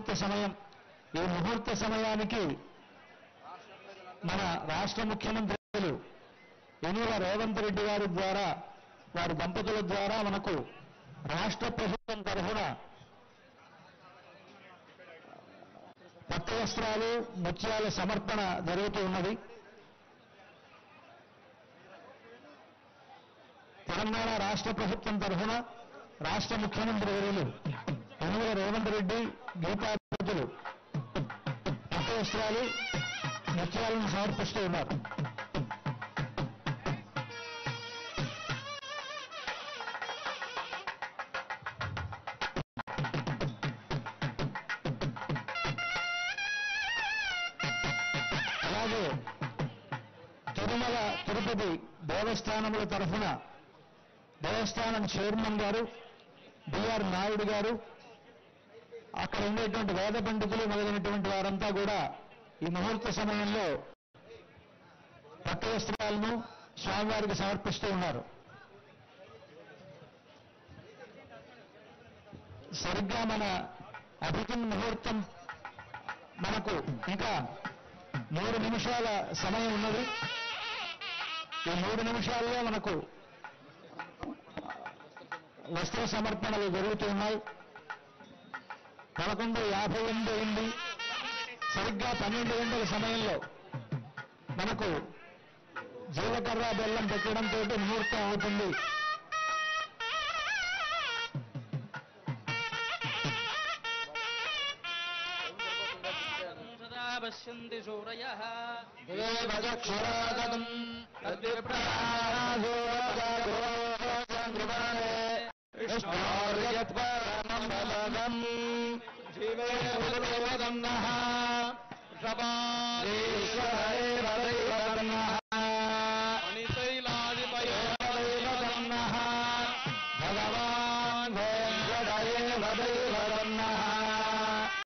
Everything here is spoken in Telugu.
ముహూర్త సమయం. ఈ ముహూర్త సమయానికి మన రాష్ట్ర ముఖ్యమంత్రులు యనమల రేవంత్ రెడ్డి గారి ద్వారా, వారి దంపతుల ద్వారా మనకు రాష్ట్ర ప్రభుత్వం తరఫున పట్టు వస్త్రాలు, ముత్యాల సమర్పణ జరుగుతూ ఉన్నది. తెలంగాణ రాష్ట్ర ప్రభుత్వం తరఫున రాష్ట్ర ముఖ్యమంత్రి వర్యులు యనమల రేవంత్ రెడ్డి గీతాపతులు పట్టు వస్త్రాలు, ముత్యాలను సమర్పిస్తూ ఉన్నారు. అలాగే తిరుమల తిరుపతి దేవస్థానముల తరఫున దేవస్థానం చైర్మన్ గారు బిఆర్ నాయుడు గారు, అక్కడ ఉండేటువంటి వేద పండితులు మొదలైనటువంటి వారంతా కూడా ఈ ముహూర్త సమయంలో పట్టు వస్త్రాలను స్వామివారికి సమర్పిస్తూ ఉన్నారు. సరిగ్గా మన అభిజిన్ ముహూర్తం మనకు ఇంకా 3 నిమిషాల సమయం ఉన్నది. ఈ 3 నిమిషాల్లో మనకు వస్త్ర సమర్పణలు జరుగుతూ ఉన్నాయి. 11:58 అయింది. సరిగ్గా 12 గంటల సమయంలో మనకు జీలకర్ర బెల్లం పెట్టడంతో ముహూర్తం అవుతుంది. పశ్యంతి సూరయః దేవదక్షరాగతం తద్విప్రాసోరగోచంద్రమానే విష్ణోర్యత్పరమం జీవేవదన్నః శపాదేశ్వరైవదన్నః అనిశైలాదిపయోదన్నః భగవాన్ వెంకటయేవదన్నః